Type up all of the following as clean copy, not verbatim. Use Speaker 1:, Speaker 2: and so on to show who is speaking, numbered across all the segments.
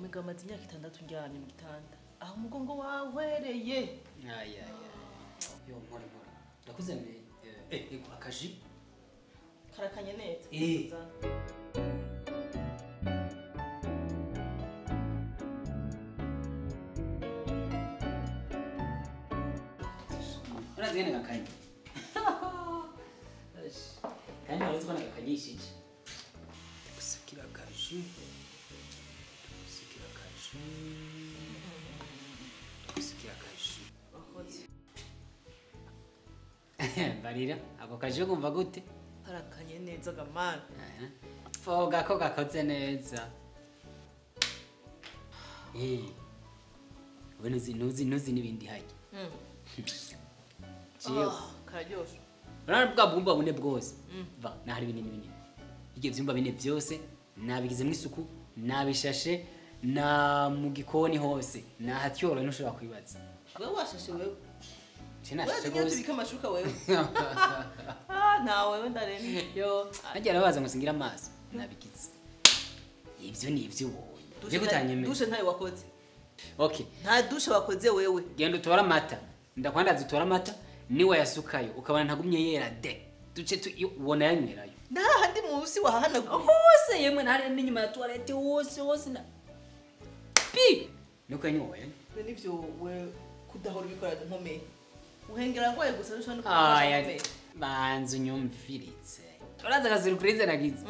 Speaker 1: Mugamaze imyaka 6 njyanye mu gitanda. Aho umugongo wahwereye.
Speaker 2: Aya. Yo nkora. Ndakuze akaji.
Speaker 1: Karakanye neza.
Speaker 2: Urazigene gakanye. Kandi nawe uzibona gakanyishije. Gusikira akaji. Barira, ako kaje kumva gute?
Speaker 1: Karakanye neza gamana.
Speaker 2: Foga ko gakoze neza. Wewe nuzi nibindi haje.
Speaker 1: Kararyoshe.
Speaker 2: Rana bwa bumba bune bwose. Va, nahari binini. Ige vyumba bine byose nabigizemo isuku, nabishashe na mu gikoni hose. Nahatyoro ntushobora kwibaza.
Speaker 1: Wewe washashe wewe.
Speaker 2: Sinashashe
Speaker 1: gose. Tubika amashuka wewe. Na wewe ndareme.
Speaker 2: Yo, ajya arabaza ngo singira amaso. Nabigize. Ivyo ni ivyo ubonye. Je gutanyeme.
Speaker 1: Dushe ntayo wakoze.
Speaker 2: Okay.
Speaker 1: Nta dushe wakoze wewe.
Speaker 2: Genda utora amata. Ndakwandaza utora amata niwe yasukayo ukabana ntagumye yera de. Duce ubona yanywerayo.
Speaker 1: Ndahandi musi wahanaguye.
Speaker 2: Hose yemwe ntari n'inyuma ya toilette hose na. Pi. Nuko yanyoye.
Speaker 1: Nivyo we kudahora ubikora nkomeye. Uhengera kwaye gusa rusha no kumufasha.
Speaker 2: Banzu nyumfiritse. Uraza ka surprise nagize.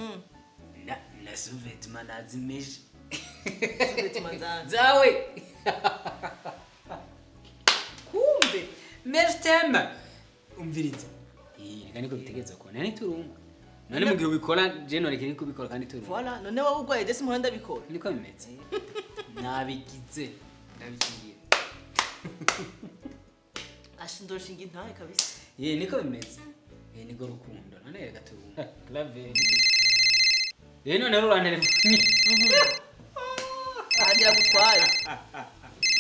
Speaker 2: Na sous-vêtements nazimeje.
Speaker 1: Sous-vêtements
Speaker 2: zawe.
Speaker 1: Kumbe
Speaker 2: mestem umviritse. Reka niko bitegeza ko nani turunga. None mugihe ubikora je none kiri kubikora kandi turunga.
Speaker 1: Voilà, none wowe ugwaye desi muhanda bikora.
Speaker 2: Niko bimeze. Nabigize. Ndabigiye.
Speaker 1: Ashindoshinga intahe kabisa.
Speaker 2: Niko bimeze. Niko rukundo. None reka turunga. Clave. None rura telefone.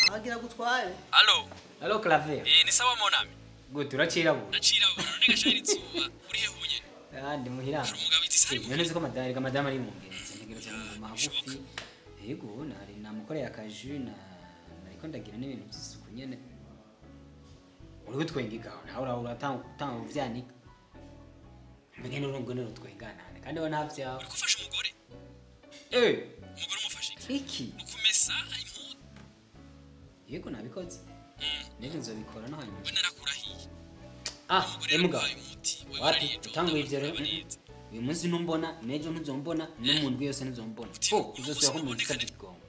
Speaker 1: Ahagira gutware.
Speaker 2: Allo Clave.
Speaker 3: Ni sawa monami.
Speaker 2: Good turacira bu.
Speaker 3: Ndacira bu none gashari nzuba uri hehuye.
Speaker 2: Ndi muhira.
Speaker 3: Umugabo itisari.
Speaker 2: None ziko madama ari mu ngenzi. Ntegereza mu magufi. Yego nari namukoreye akaju nariko ndagira n'ibintu by'isuku nyene. Uri gutwengiga nawe uratanga uvyanika. Mbege n'urongo n'urutwengana kandi we ntavyawe.
Speaker 3: Uri gufasha umugore? Umugore umufasha
Speaker 2: iki?
Speaker 3: Ukumesa impuzu.
Speaker 2: Yego nabikoze. Nje nzobikora no hanyuma.
Speaker 3: We narakurahiye.
Speaker 2: Emuga. Wati tangu ivyo rero. Uyu munsi ntumbona, nejo ntuzombona, n'umuntu wese ntuzombona. Uzosubira ko mu gisabye kigongo.